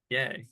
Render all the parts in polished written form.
Yay.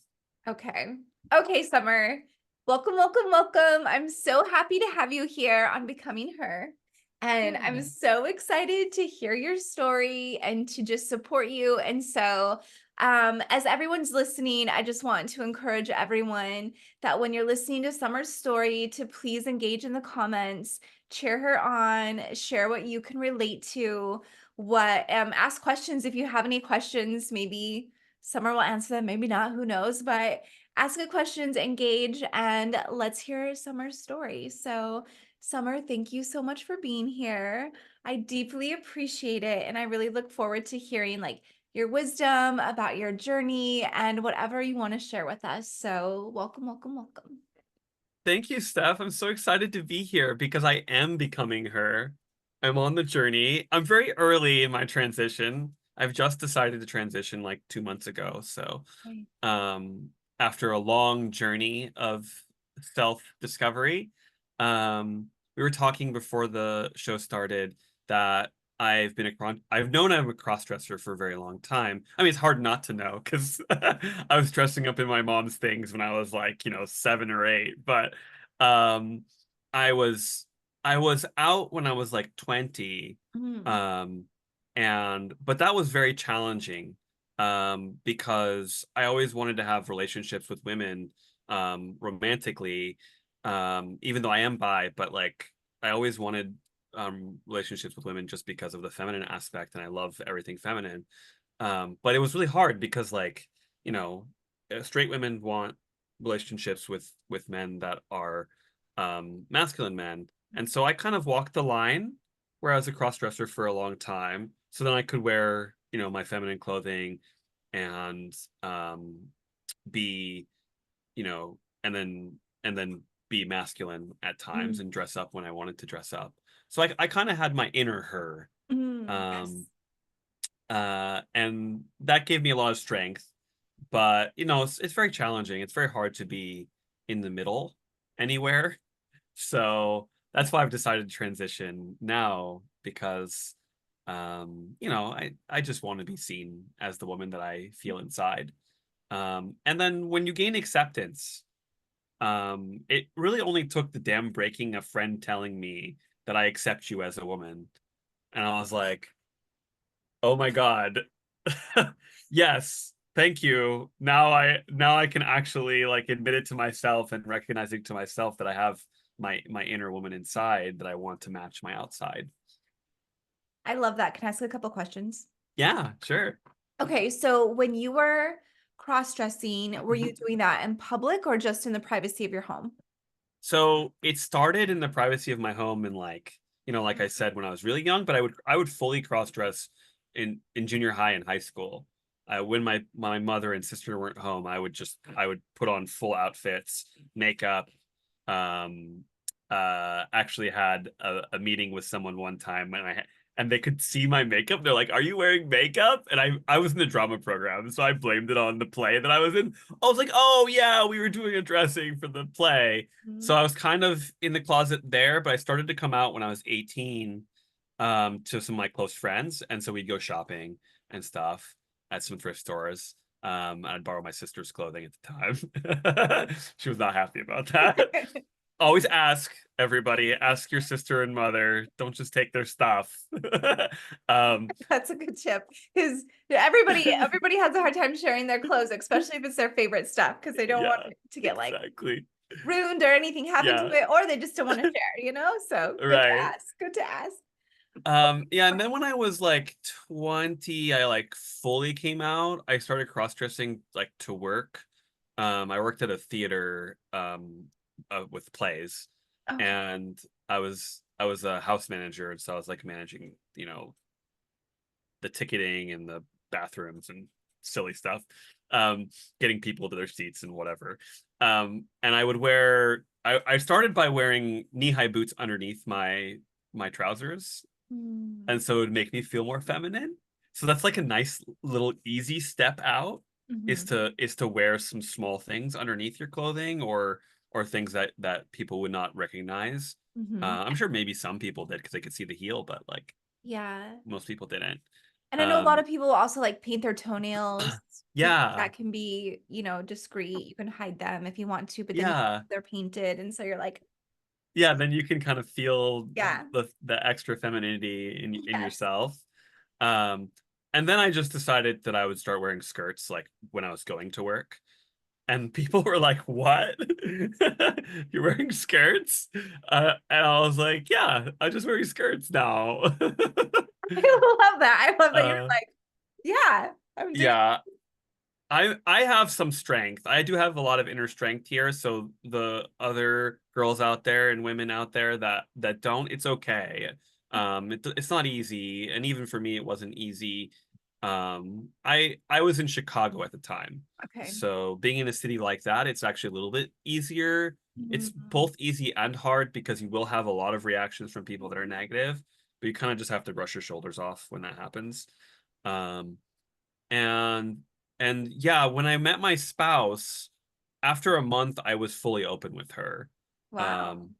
Okay. Okay, Summer. Welcome, welcome, welcome. I'm so happy to have you here on Becoming Her. And I'm Yeah. so excited to hear your story and to just support you. And so, as everyone's listening, I just want to encourage everyone that when you're listening to Summer's story, to please engage in the comments, cheer her on, share what you can relate to, ask questions if you have any questions, maybe Summer will answer them, maybe not, who knows? But ask good questions, engage, and let's hear Summer's story. So, Summer, thank you so much for being here. I deeply appreciate it, and I really look forward to hearing like your wisdom about your journey and whatever you want to share with us. So, welcome, welcome, welcome. Thank you, Steph. I'm so excited to be here because I am becoming her. I'm on the journey. I'm very early in my transition. I've just decided to transition like 2 months ago. So, Right. um, after a long journey of self-discovery, we were talking before the show started that I've known I'm a cross-dresser for a very long time. I mean, it's hard not to know because I was dressing up in my mom's things when I was like, 7 or 8. But um, I was I was out when I was like 20, Mm, um, but that was very challenging because I always wanted to have relationships with women romantically, even though I am bi, but like I always wanted relationships with women just because of the feminine aspect, and I love everything feminine. But it was really hard because you know, straight women want relationships with men that are masculine men. And so I kind of walked the line where I was a cross-dresser for a long time. So then I could wear, my feminine clothing and be, and then be masculine at times mm, and dress up when I wanted to dress up. So I kind of had my inner her. Um, yes. and that gave me a lot of strength. But it's very challenging. It's very hard to be in the middle anywhere. So that's why I've decided to transition now because I just want to be seen as the woman that I feel inside. And then when you gain acceptance, it really only took the damn breaking a friend telling me that I accept you as a woman. And I was like, oh my God. Yes, thank you. Now I can actually like admit it to myself and recognizing to myself that I have my inner woman inside that I want to match my outside. I love that. Can I ask a couple questions? Yeah, sure. Okay, so when you were cross-dressing, were you Mhm. doing that in public or just in the privacy of your home? So it started in the privacy of my home and like I said, when I was really young, but I would fully cross dress in junior high and high school. When my mother and sister weren't home, I would put on full outfits, makeup. Um, actually had a meeting with someone one time and they could see my makeup. They're like, "Are you wearing makeup?" And I was in the drama program, so I blamed it on the play that I was in. I was like, "Oh yeah, we were doing a dressing for the play." So Mhm. I was kind of in the closet there, but I started to come out when I was 18 to some of my close friends. And so we'd go shopping and stuff at some thrift stores. I'd borrow my sister's clothing at the time. She was not happy about that. Always ask everybody, ask your sister and mother. Don't just take their stuff. um, That's a good tip because everybody has a hard time sharing their clothes, especially if it's their favorite stuff, because they don't want yeah, it to get like exactly. ruined or anything happen to Yeah, it, or they just don't want to share. So good to right. ask. Good to ask. Yeah, and then when I was like 20, I like fully came out. I started cross-dressing like to work. I worked at a theater with plays, Okay. and I was a house manager, and so I was like managing, the ticketing and the bathrooms and silly stuff, getting people to their seats and whatever. And I started by wearing knee-high boots underneath my trousers, Mm, and so it would make me feel more feminine. So that's like a nice little easy step out is mhm, to wear some small things underneath your clothing or things that people would not recognize. mhm. I'm sure maybe some people did because they could see the heel, but like Yeah. most people didn't. And I know a lot Um, of people also like paint their toenails because yeah, that can be, discreet. You can hide them if you want to, but then yeah, they're painted. And so you're like, yeah. Then you can kind of feel yeah, the extra femininity in yes. yourself. Um, and then I just decided that I would start wearing skirts like when I was going to work. And people were like, "What? You're wearing skirts?" And I was like, "Yeah, I'm just wearing skirts now." I love that. I love that you're uh, like, yeah, I'm doing. yeah, I have some strength. I do have a lot of inner strength here. So the other girls out there and women out there that don't, it's okay. It's not easy, and even for me, it wasn't easy. I was in Chicago at the time, Okay. so being in a city like that, it's actually a little bit easier. It's Mhm. both easy and hard because you will have a lot of reactions from people that are negative, but you kind of just have to brush your shoulders off when that happens. Um, and and yeah, when I met my spouse, after a month, I was fully open with her. Wow. Um,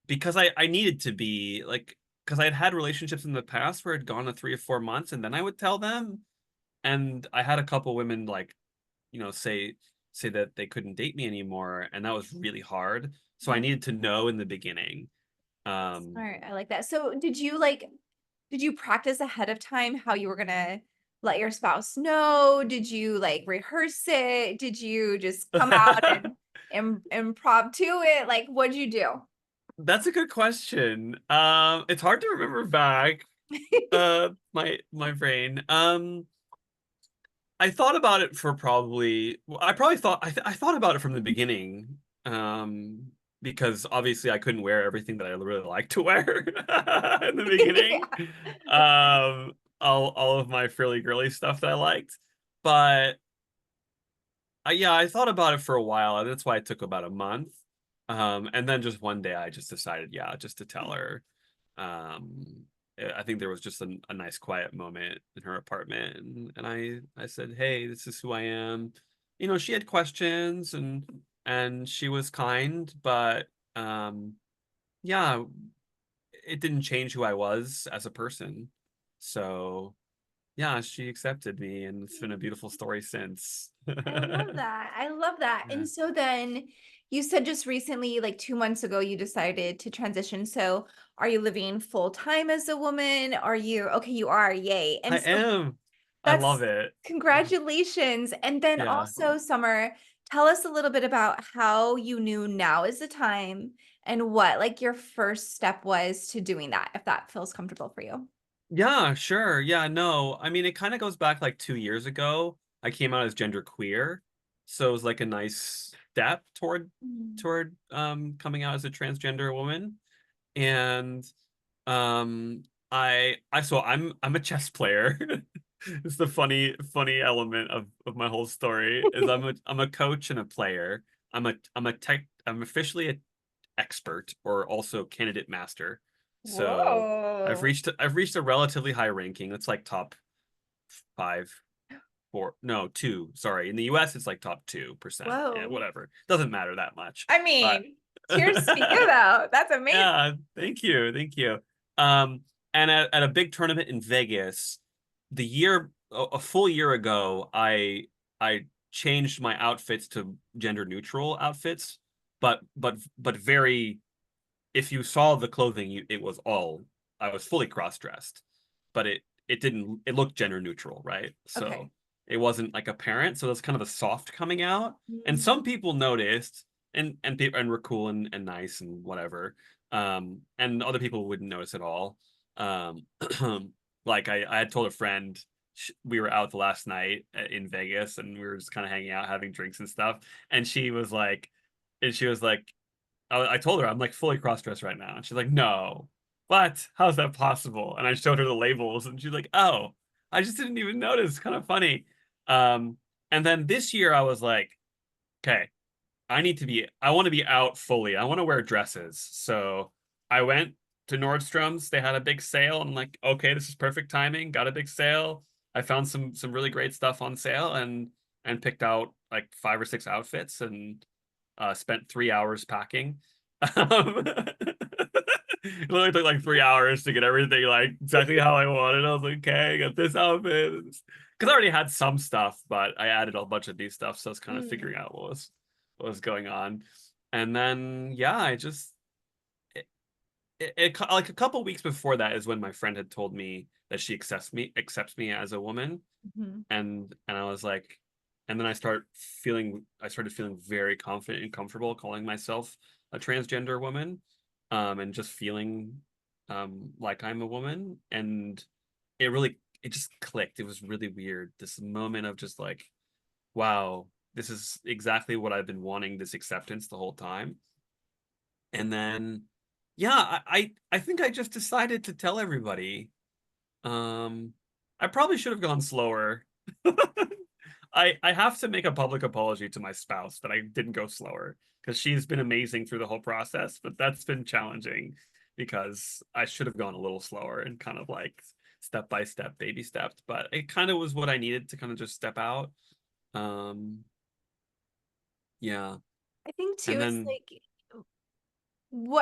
because I needed to be like, because I had had relationships in the past where I'd gone to 3 or 4 months and then I would tell them. And I had a couple women like, say that they couldn't date me anymore, and that was really hard. So I Mhm. needed to know in the beginning. Um, Smart. I like that. So did you practice ahead of time how you were gonna let your spouse know? Did you like rehearse it? Did you just come out and improv to it? Like, what'd you do? that's a good question. It's hard to remember back. My brain. I thought about it for probably. Well, I probably thought I thought about it from the beginning. Because obviously I couldn't wear everything that I really like to wear in the beginning. Yeah. All of my frilly girly stuff that I liked, but yeah, I thought about it for a while, and that's why it took about a month. And then just one day I just decided, yeah, just to tell her. Um, I think there was just a nice quiet moment in her apartment, and I said, "Hey, this is who I am." She had questions, and she was kind, but yeah, it didn't change who I was as a person. So yeah, she accepted me, and it's been a beautiful story since. I love that. I love that. Yeah. And so then you said just recently, like 2 months ago, you decided to transition. So are you living full time as a woman? Are you okay? You are, yay. I And so am. I love that's it. congratulations. And then Yeah. also, Summer, tell us a little bit about how you knew now is the time and what like your first step was to doing that, if that feels comfortable for you. Yeah, sure. Yeah, no. I mean, it kind of goes back like 2 years ago. I came out as gender queer. So it was like a nice step Mm. toward coming out as a transgender woman. And um I'm a chess player. It's the funny element of my whole story is I'm a coach and a player. I'm officially an expert or also candidate master. So Whoa. I've reached a relatively high ranking. It's like top five, four, no, two. Sorry. In the US, it's like top 2%. Yeah, Whoa. whatever. Doesn't matter that much. I But mean, cheers to you though. That's amazing. yeah, thank you. Thank you. Um, and at a big tournament in Vegas, a full year ago, I changed my outfits to gender neutral outfits, but very if you saw the clothing, it was all I was fully cross-dressed, but it didn't it looked gender neutral, right? Okay. So it wasn't like apparent. So that's kind of the soft coming out. And Mm. some people noticed and were cool and nice and whatever. And other people wouldn't notice at all. Um, like I had told a friend we were out the last night in Vegas and we were just kind of hanging out having drinks and stuff, and she was like, I told her I'm like fully cross-dressed right now. And she's like, no, what? How's that possible? And I showed her the labels and she's like, oh, I just didn't even notice. Kind of funny. Um, and then this year I was like, okay, I want to be out fully. I want to wear dresses. So I went to Nordstrom's. They had a big sale. I'm like, okay, this is perfect timing. Got a big sale. I found some really great stuff on sale and picked out like 5 or 6 outfits and spent 3 hours packing. Um, It only took like 3 hours to get everything like exactly how I wanted. I was like, okay, I got this outfit. Because I already had some stuff, but I added a bunch of new stuff, so I was kind of Mm, figuring out what was going on. And then yeah, I just like a couple weeks before that is when my friend had told me that she accepts me as a woman, mhm, and I was like, and then I started feeling very confident and comfortable calling myself a transgender woman, and just feeling like I'm a woman, and it just clicked. It was really weird. This moment of just like, wow, this is exactly what I've been wanting, this acceptance the whole time. And then yeah, I think I just decided to tell everybody. Um I probably should have gone slower. I have to make a public apology to my spouse that I didn't go slower because she's been amazing through the whole process, but that's been challenging because I should have gone a little slower and kind of like step by step, baby stepped, but it kind of was what I needed to kind of just step out. Um yeah. I think And too, it's then like,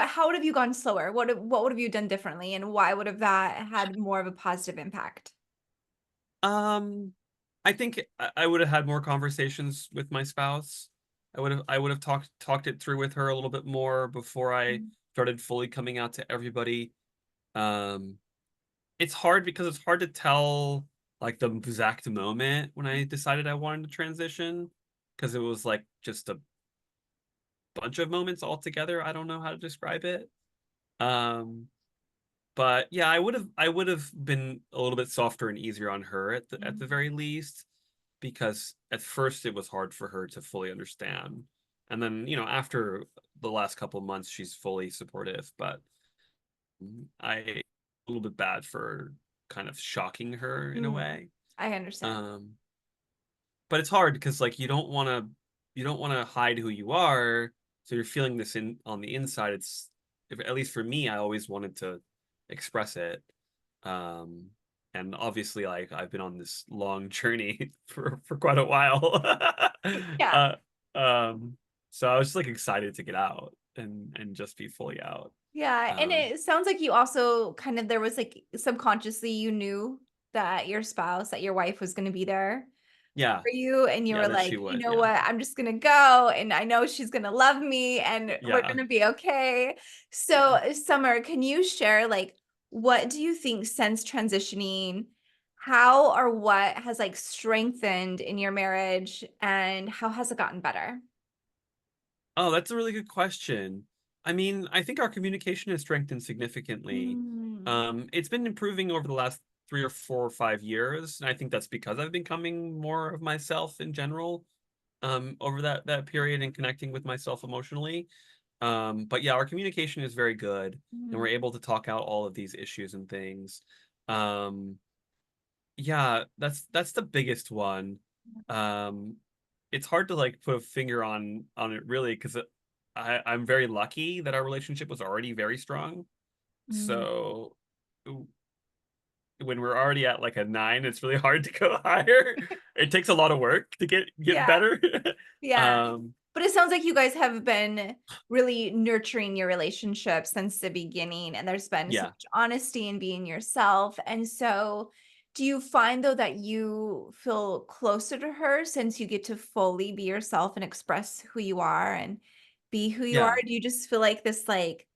how would have you gone slower? What would have you done differently, and why would have that had more of a positive impact? um I think I would have had more conversations with my spouse. I would have talked it through with her a little bit more before I Mm, started fully coming out to everybody. Um, it's hard because it's hard to tell like the exact moment when I decided I wanted to transition because it was like just a bunch of moments all together. I don't know how to describe it. Um, but yeah, I would have been a little bit softer and easier on her at the mm, very least because at first it was hard for her to fully understand. And then, you know, after the last couple of months, she's fully supportive, but I a little bit bad for kind of shocking her in a mm, way. I understand. Um, but it's hard because like you don't want to hide who you are, so you're feeling this in on the inside. It's if, at least for me, I always wanted to express it. Um, and obviously, like I've been on this long journey for quite a while. Yeah. uh, so I was just like excited to get out and just be fully out. Yeah, and Um, it sounds like you also kind of there was like subconsciously you knew that your spouse, that your wife was going to be there yeah, for you, and you yeah, were that like, she "You would. know Yeah, what? I'm just going to go and I know she's going to love me and we're yeah. going to be okay." So, Yeah. Summer, can you share like what do you think since transitioning, how or what has like strengthened in your marriage and how has it gotten better? Oh, that's a really good question. I mean, I think our communication has strengthened significantly. Mm, It's been improving over the last 3 or 4 or 5 years, and I think that's because I've been becoming more of myself in general, over that period and connecting with myself emotionally. But yeah, our communication is very good, and we're mm, able to talk out all of these issues and things. Um, yeah, that's the biggest one. Um, it's hard to like put a finger on it really because I'm very lucky that our relationship was already very strong. mm. So when we're already at like a 9, it's really hard to go higher. It takes a lot of work to get Yeah. better. Yeah. Um, But it sounds like you guys have been really nurturing your relationship since the beginning, and there's been so yeah. much honesty in being yourself. And so, do you find though that you feel closer to her since you get to fully be yourself and express who you are and be who you are? Yeah. Do you just feel like this like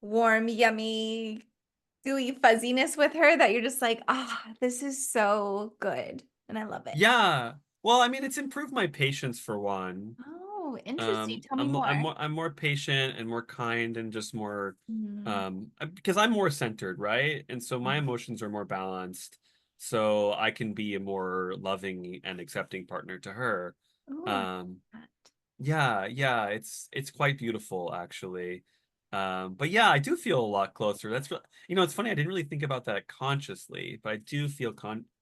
warm, yummy, gooey fuzziness with her that you're just like, ah, this is so good and I love it? Yeah. Well, I mean, it's improved my patience for one. Oh, interesting. Tell me more. I'm more patient and more kind and just more Mhm. because I'm more centered, right? And so my emotions are more balanced. So I can be a more loving and accepting partner to her. Oh, I love Um that. yeah, yeah, it's quite beautiful actually. But yeah, I do feel a lot closer. You know, it's funny, I didn't really think about that consciously, but I do feel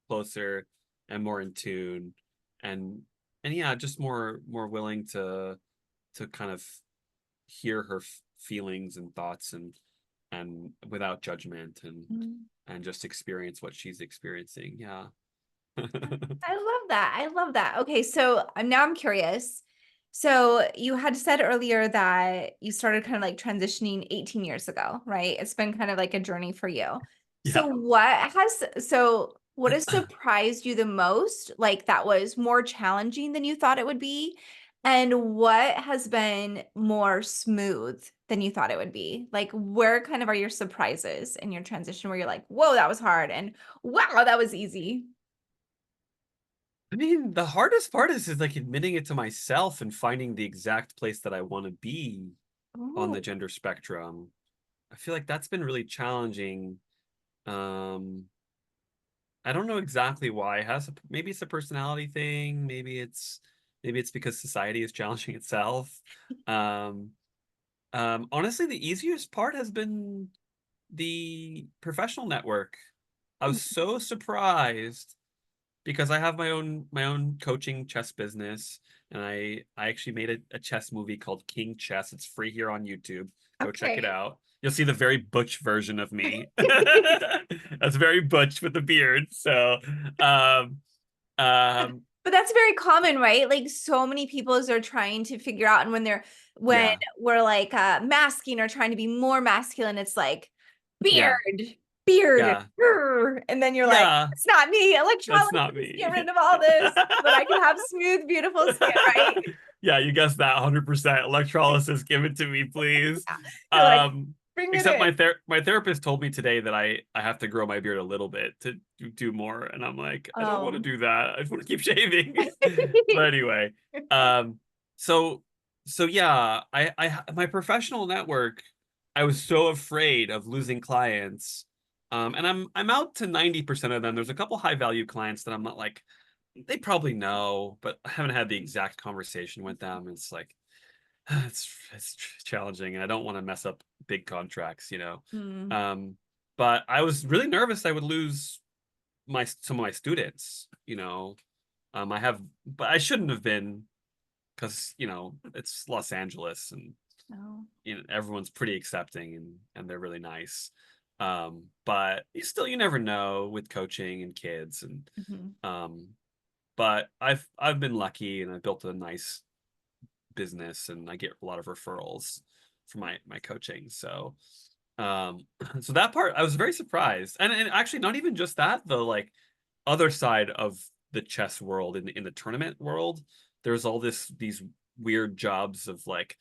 closer and more in tune and yeah, just more willing to kind of hear her feelings and thoughts and without judgment Mm. and just experience what she's experiencing. Yeah. I love that. I love that. Okay, so now I'm curious. So you had said earlier that you started kind of like transitioning 18 years ago, right? It's been kind of like a journey for you. Yeah. What has surprised you the most? Like that was more challenging than you thought it would be? And what has been more smooth than you thought it would be? Like where kind of are your surprises in your transition where you're like, whoa, that was hard and wow, that was easy. I mean, the hardest part is like admitting it to myself and finding the exact place that I want to be on Oh, the gender spectrum. I feel like that's been really challenging. Um, I don't know exactly why. It has maybe it's a personality thing. Maybe it's because society is challenging itself. Um, Honestly, the easiest part has been the professional network. I was so surprised because I have my own coaching chess business, and I actually made a chess movie called King Chess. It's free here on YouTube. Go check it okay. out. You'll see the very butch version of me. That's very butch with the beard. So, um, um, But that's very common, right? Like so many people as they're trying to figure out and when yeah, we're like masking or trying to be more masculine, it's like yeah, beard, beard, yeah, and then you're like, yeah. it's not me. That's not Electrolysis, get me. rid of all this so that I can have smooth, beautiful skin, right? Yeah, you guessed that 100%. Electrolysis, give it to me, please. Yeah. You're like, Um, bring it Except in. my therapist told me today that I have to grow my beard a little bit to do more, and I'm like, I don't want to Um, do that. I just want to keep shaving. But anyway, um, so yeah, my professional network, I was so afraid of losing clients. And I'm out to 90% of them. There's a couple high value clients that I'm not like, they probably know, but I haven't had the exact conversation with them. It's like it's challenging, and I don't want to mess up big contracts, you know. hmm. Um, but I was really nervous I would lose my some of my students, you know. I have, but I shouldn't have been because you know it's Los Angeles, and No. you know everyone's pretty accepting and they're really nice. But still, you never know with coaching and kids, and Mhm. um, but I've been lucky and I built a nice business and I get a lot of referrals for my coaching. So so that part I was very surprised. And actually not even just that, the like other side of the chess world in the tournament world, there's all these weird jobs of like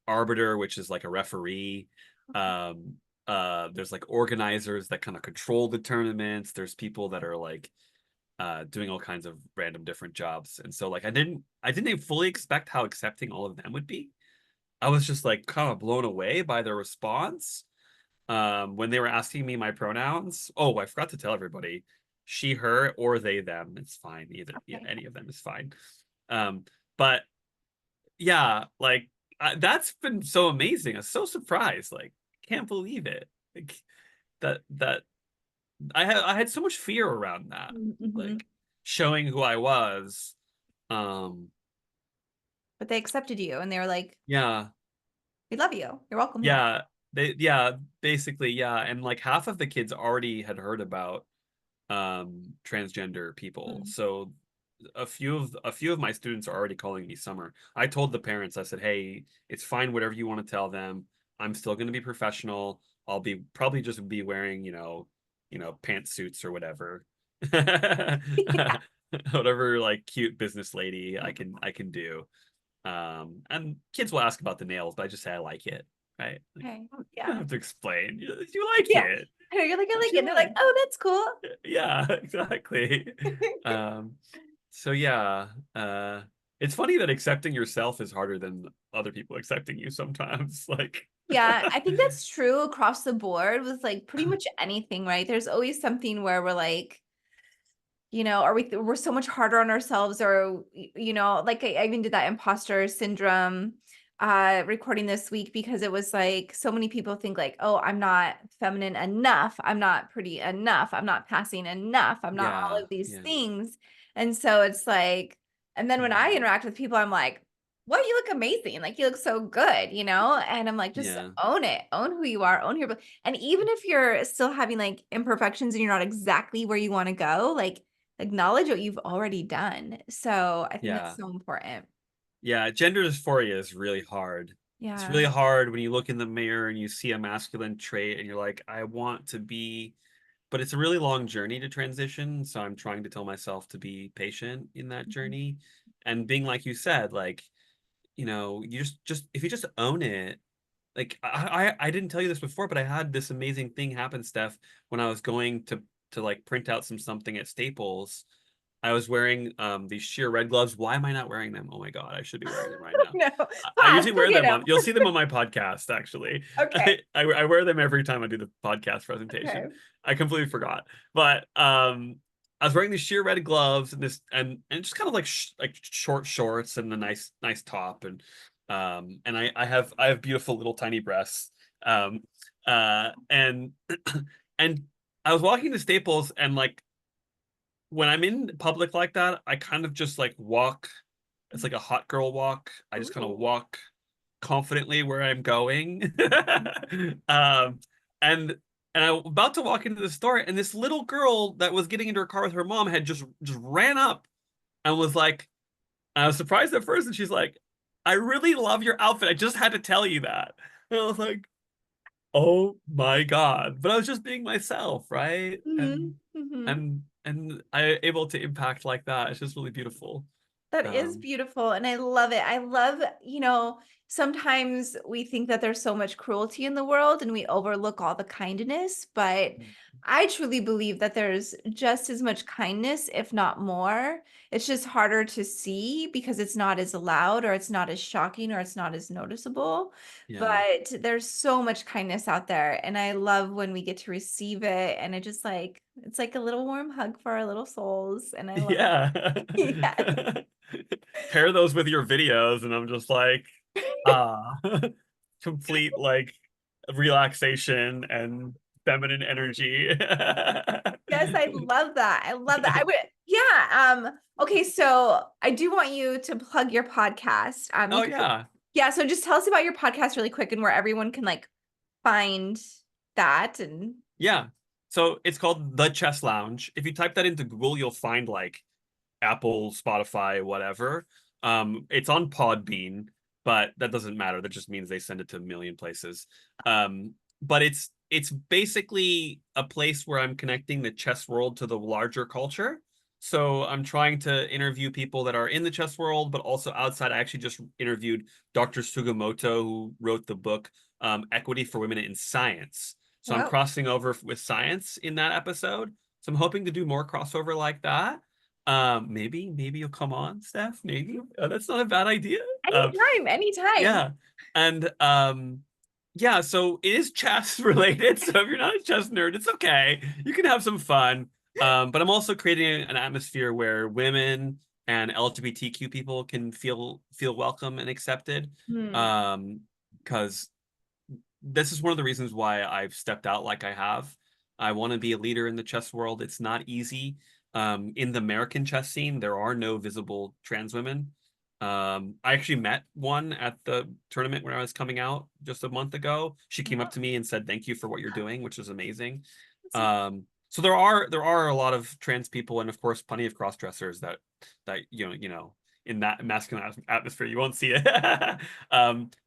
arbiter, which is like a referee. Um there's like organizers that kind of control the tournaments. There's people that are like doing all kinds of random different jobs. And so like I didn't even fully expect how accepting all of them would be. I was just like kind of blown away by their response. When they were asking me my pronouns. Oh, I forgot to tell everybody. She, her, or they, them. It's fine. Either yeah, Okay. any of them is fine. But yeah, like that's been so amazing. I'm so surprised. Like, can't believe it. Like that I had so much fear around that, Mhm. like showing who I was. Um, But they accepted you and they were like, yeah, we love you. You're welcome here. yeah, yeah, basically, yeah, and like half of the kids already had heard about transgender people, Mm. so a few of my students are already calling me Summer. I told the parents, I said, hey, it's fine, whatever you want to tell them. I'm still going to be professional. I'll be probably just be wearing, pantsuits or whatever. Whatever like cute business lady I can do. And kids will ask about the nails, but I just say I like it, right? Like, Okay. you don't Yeah. have to explain. You like Yeah. it. I know, you're like, I Don't like it. you And they're like, like? oh, that's cool. Yeah, exactly. Um, so yeah, uh, it's funny that accepting yourself is harder than other people accepting you sometimes. Like, Yeah, I think that's true across the board with like pretty much anything, right? There's always something where we're like, are we're so much harder on ourselves or like I even did that imposter syndrome recording this week because it was like so many people think like, oh, I'm not feminine enough, I'm not pretty enough, I'm not passing enough, I'm not all yeah, of these yeah. things. And so it's like, and then when I Mhm. interact with people, I'm like, what, you look amazing, like you look so good, and I'm like, just Yeah, own it, own who you are, own your, and even if you're still having like imperfections and you're not exactly where you want to go, like acknowledge what you've already done. So I think that's yeah. so important. Yeah, gender dysphoria is really hard. It's Yeah. really hard when you look in the mirror and you see a masculine trait and you're like, I want to be, but it's a really long journey to transition. So I'm trying to tell myself to be patient in that Mhm. journey. And being like you said, like, you just if you just own it, like I didn't tell you this before, but I had this amazing thing happen, Steph, when I was going to like print out something at Staples. I was wearing these sheer red gloves. Why am I not wearing them? Oh my God, I should be wearing them right now. No, I pass, usually go wear get them him. on, you'll see them on my podcast, actually. Okay. I wear them every time I do the podcast Okay. presentation. I completely forgot. But I was wearing these sheer red gloves and and just kind of like like short shorts and a nice top and I have beautiful little tiny breasts. Um and and I was walking to Staples and like when I'm in public like that, I kind of just like walk. It's like a hot girl walk. I just kind of Ooh. walk confidently where I'm going. um, and and I'm about to walk into the store, and this little girl that was getting into her car with her mom had just ran up and was like, I was surprised at first, and she's like, "I really love your outfit. I just had to tell you that." And I was like, "Oh my God!" But I was just being myself, right? Mhm, mhm. And I able to impact like that. It's just really beautiful. That is Um, beautiful, and I love it. I love, sometimes we think that there's so much cruelty in the world and we overlook all the kindness, but I truly believe that there's just as much kindness, if not more. It's just harder to see because it's not as loud or it's not as shocking or it's not as noticeable. yeah. But there's so much kindness out there, and I love when we get to receive it, and it just like it's like a little warm hug for our little souls, and I love Yeah. it. Yes. Pair those with your videos, and I'm just like, ah, complete like relaxation and feminine energy. Yes, I love that. I love that. I would, yeah. Okay, so I do want you to plug your podcast. You Oh can, yeah. yeah, so just tell us about your podcast really quick and where everyone can like find that and Yeah. So it's called The Chess Lounge. If you type that into Google, you'll find like Apple, Spotify, whatever. It's on Podbean, but that doesn't matter. That just means they send it to a million places. But it's basically a place where I'm connecting the chess world to the larger culture. So I'm trying to interview people that are in the chess world, but also outside. I actually just interviewed Dr. Sugimoto, who wrote the book Equity for Women in Science. So I'm well, crossing over with science in that episode. So I'm hoping to do more crossover like that. Maybe you'll come on, Steph. Maybe that's not a bad idea. anytime, anytime. Yeah, and yeah. So it is chess related. So if you're not a chess nerd, it's okay. You can have some fun. But I'm also creating an atmosphere where women and LGBTQ people can feel welcome and accepted. Hmm. Um, because this is one of the reasons why I've stepped out like I have. I want to be a leader in the chess world. It's not easy. In the American chess scene, there are no visible trans women. I actually met one at the tournament when I was coming out just a month ago. She came up to me and said, "Thank you for what you're doing," which is amazing. So there are a lot of trans people, and of course, plenty of cross dressers that in that masculine atmosphere you won't see it.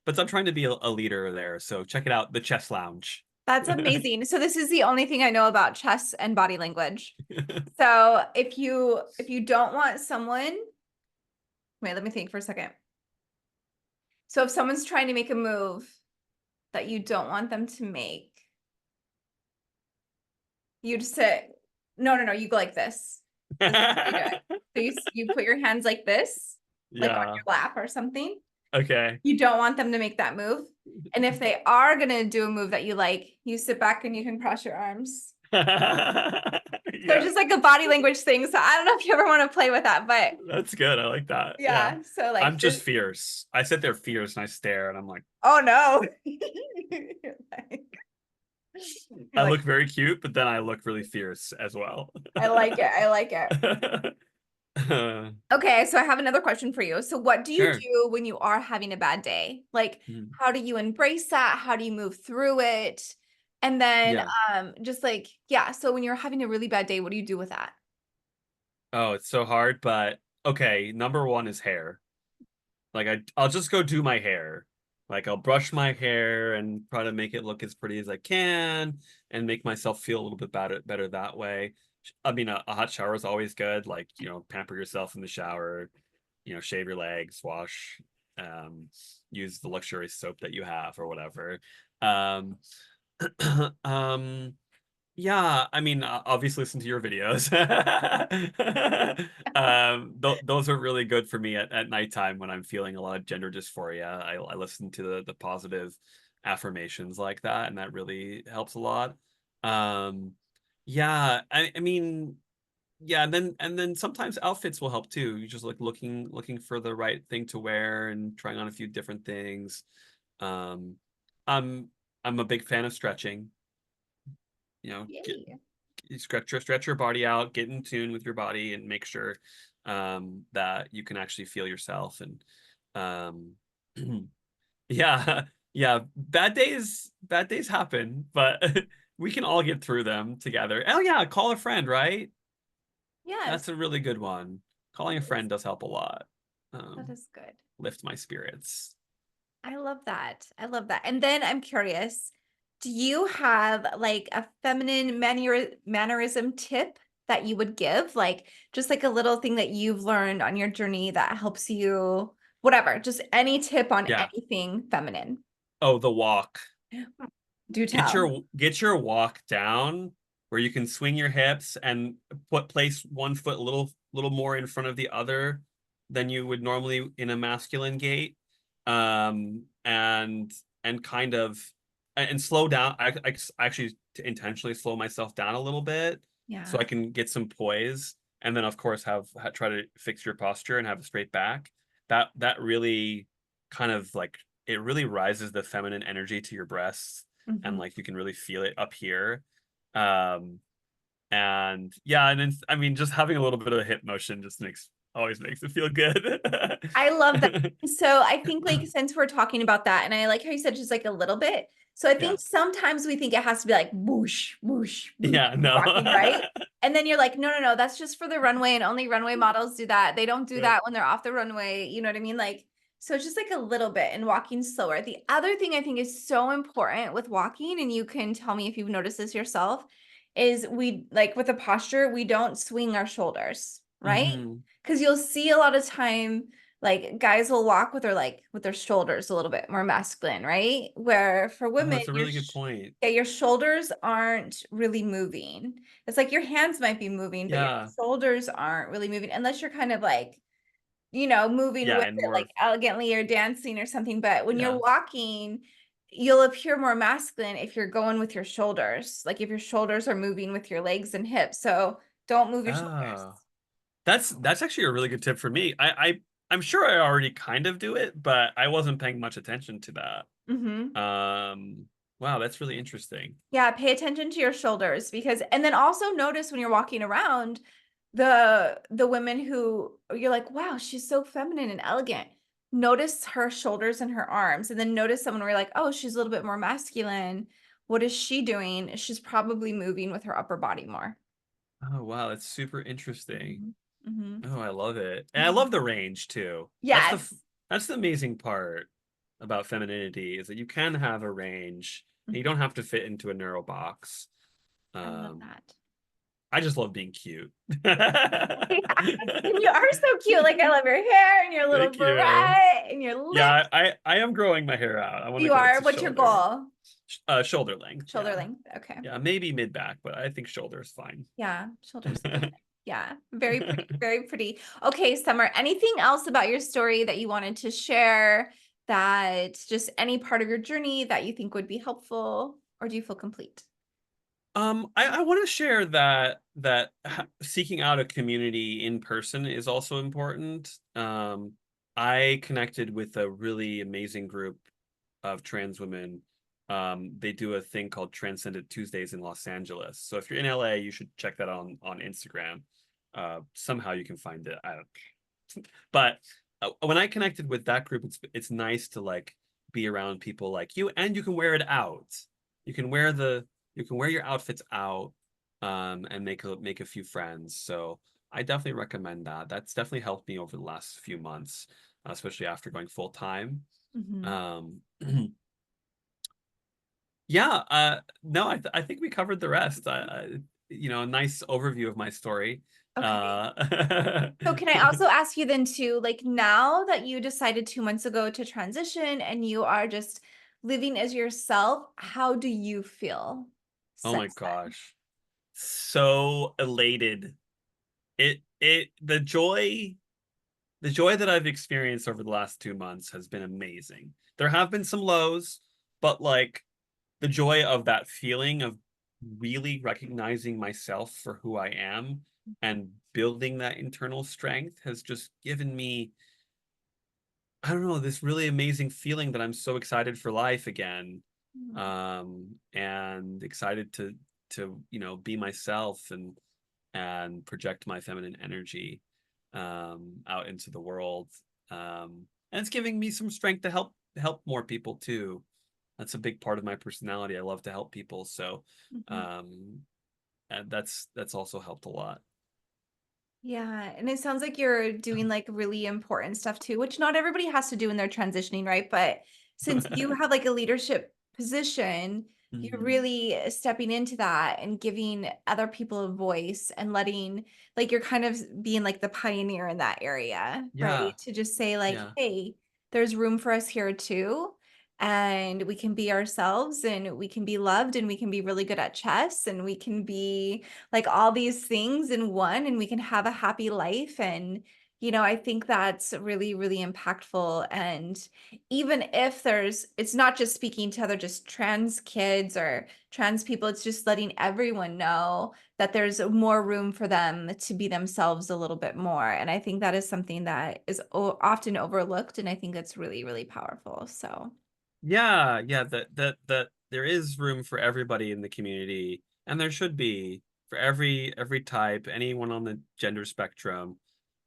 But I'm trying to be a leader there, so check it out, the Chess Lounge. That's amazing. So this is the only thing I know about chess and body language. So if you don't want someone, wait, let me think for a second. So if someone's trying to make a move that you don't want them to make, you just say, no, no, no, you go like this. This is how you do it. So you put your hands like this, like on Yeah. your lap or something. Okay. You don't want them to make that move. And if they are gonna do a move that you like, you sit back and you can cross your arms. So it's Yeah, just like a body language thing. So I don't know if you ever want to play with that, but that's good. I like that. Yeah. yeah. So I'm like just this, fierce. I sit there fierce and I stare and I'm like, oh no. You're like, you're I like, look very cute, but then I look really fierce as well. I like it. I like it. Okay, so I have another question for you. So what do you Sure. do when you are having a bad day? Like, Mhm. how do you embrace that? How do you move through it? And then Yeah. just like, yeah, so when you're having a really bad day, what do you do with that? Oh, it's so hard, but okay. Number one is hair. Like I'll just go do my hair. Like I'll brush my hair and try to make it look as pretty as I can and make myself feel a little bit better that way. I mean, a hot shower is always good. Like, pamper yourself in the shower, shave your legs, wash, um, use the luxurious soap that you have or whatever. Um, um, yeah, I mean, obviously listen to your videos. Those are really good for me at nighttime when I'm feeling a lot of gender dysphoria. I listen to the positive affirmations like that, and that really helps a lot. Um, yeah, I mean, yeah, and then sometimes outfits will help too. You just like looking for the right thing to wear and trying on a few different things. Um, I'm I'm a big fan of stretching. Get Yay. stretch your body out, get in tune with your body, and make sure that you can actually feel yourself. And um, yeah, yeah, bad days happen, but we can all get through them together. Oh yeah, call a friend, right? Yes, That's a really good one. Calling a that is friend does help a lot. that Um, is good. Lift my spirits. I love that. I love that. And then I'm curious, do you have like a feminine mannerism tip that you would give? Like just like a little thing that you've learned on your journey that helps you, whatever, just any tip on Yeah. anything feminine. Oh, the walk. Do Get tell. your walk down where you can swing your hips and place one foot a little more in front of the other than you would normally in a masculine gait. And kind of and slow down. I actually intentionally slow myself down a little bit so I Yeah. can get some poise, and then of course try to fix your posture and have a straight back. That really kind of like it really rises the feminine energy to your breasts, and Mhm. like you can really feel it up here. Um, and yeah, and then I mean, just having a little bit of a hip motion just always makes it feel good. I love that. So I think like since we're talking about that, and I like how you said just like a little bit. So I Yeah, think sometimes we think it has to be like whoosh, whoosh, whoosh, yeah, no. walking, right? And then you're like, no, no, no, that's just for the runway, and only runway models do that. They don't do Right. that when they're off the runway. You know what I mean? Like, so it's just like a little bit and walking slower. The other thing I think is so important with walking, and you can tell me if you've noticed this yourself, is we like with the posture, we don't swing our shoulders, right? Hmm. Because you'll see a lot of time like guys will walk with their shoulders a little bit more masculine, right? Where for Oh, women, that's a really good point. yeah, your shoulders aren't really moving. It's like your hands might be moving, but your Yeah, shoulders aren't really moving unless you're kind of like, moving yeah, with and it more. like elegantly or dancing or something. But when you're Yeah. walking, you'll appear more masculine if you're going with your shoulders, like if your shoulders are moving with your legs and hips. So don't move your shoulders. Oh, that's actually a really good tip for me. I'm sure I already kind of do it, but I wasn't paying much attention to Hmm. that. Wow, that's really interesting. Yeah, pay attention to your shoulders because and then also notice when you're walking around the women who you're like, wow, she's so feminine and elegant. Notice her shoulders and her arms, and then notice someone where you're like, oh, she's a little bit more masculine. What is she doing? She's probably moving with her upper body more. Oh, wow, that's super interesting. Hmm. Hmm. Oh, I love it. And I Hmm. love the range too. Yes. That's the amazing part about femininity is that you can have a range and you Mhm. don't have to fit into a narrow box. I love Um, that. I just love being cute. Yeah. And you are so cute. Like I love your hair and your little Thank you. beret and your Yeah, lips. I am growing my hair out. I want to You go are. to What's your shoulder. goal? Shoulder length. Shoulder Yeah. length. Okay. Yeah, maybe mid back, but I think shoulder is fine. Yeah, shoulders perfect. Yeah, very pretty, very pretty. Okay, Summer, anything else about your story that you wanted to share that just any part of your journey that you think would be helpful, or do you feel complete? I want to share that seeking out a community in person is also important. I connected with a really amazing group of trans women. They do a thing called Transcendent Tuesdays in Los Angeles. So if you're in LA, you should check that on Instagram. Somehow you can find it. I don't. But when I connected with that group, it's nice to like be around people like you, and you can wear it out. You can wear the you can wear your outfits out, and make a few friends. So I definitely recommend that. That's definitely helped me over the last few months. especially after going full time. Mhm. Um, yeah, no, I think we covered the rest. A nice overview of my story. Okay. Uh, So can I also ask you then too, like now that you decided 2 months ago to transition and you are just living as yourself, how do you feel oh my since then? gosh, so elated. It the joy that I've experienced over the last 2 months has been amazing. There have been some lows, but like the joy of that feeling of really recognizing myself for who I am and building that internal strength has just given me, I don't know, this really amazing feeling that I'm so excited for life again. Mm, And excited to be myself and project my feminine energy out into the world. And it's giving me some strength to help more people too. That's a big part of my personality. I love to help people, so mhm. um, and that's also helped a lot. Yeah, and it sounds like you're doing like really important stuff too, which not everybody has to do when they're transitioning, right? But since you have like a leadership position, you're Mhm. really stepping into that and giving other people a voice and letting like you're kind of being like the pioneer in that area, right? Yeah, To just say like, yeah. hey, there's room for us here too. And we can be ourselves and we can be loved and we can be really good at chess and we can be like all these things in one and we can have a happy life. And I think that's really really impactful. And even if it's not just speaking to other just trans kids or trans people, it's just letting everyone know that there's more room for them to be themselves a little bit more. And I think that is something that is often overlooked, and I think it's really really powerful. So Yeah, that there is room for everybody in the community, and there should be for every type, anyone on the gender spectrum.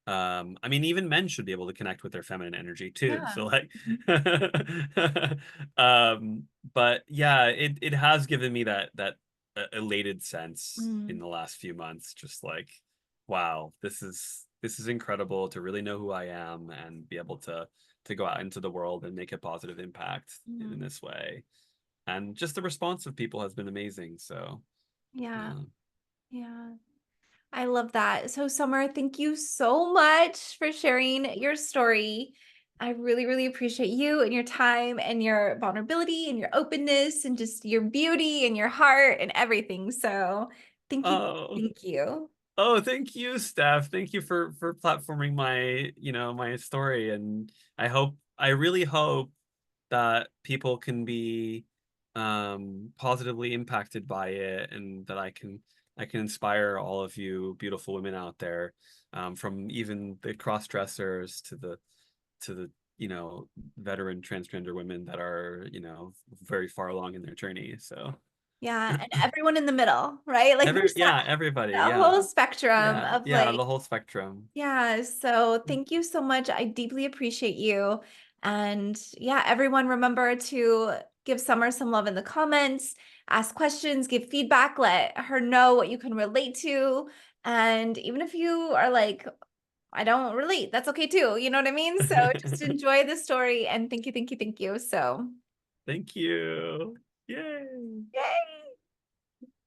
I mean, even men should be able to connect with their feminine energy too. yeah. So like, Mhm. um, but yeah, it has given me that elated sense in Mm, the last few months. Just like, wow, this is incredible to really know who I am and be able to go out into the world and make a positive impact in mm. this way. And just the response of people has been amazing. So, Yeah, yeah. yeah. I love that. So, Summer, thank you so much for sharing your story. I really, really appreciate you and your time and your vulnerability and your openness and just your beauty and your heart and everything. So, thank you. Oh, Thank you. oh, thank you, Steph. Thank you for platforming my story. And I really hope that people can be positively impacted by it, and that I can inspire all of you beautiful women out there, from even the cross-dressers to the veteran transgender women that are very far along in their journey. So Yeah. And everyone in the middle, right? Like there's that, everybody, that yeah. whole spectrum Yeah, of yeah, like, the whole spectrum. yeah, so thank you so much. I deeply appreciate you. And yeah, everyone remember to give Summer some love in the comments, ask questions, give feedback, let her know what you can relate to. And even if you are like, I don't relate, that's okay too. You know what I mean? So just enjoy the story and thank you, thank you, thank you. So, Thank you. Yay. yay.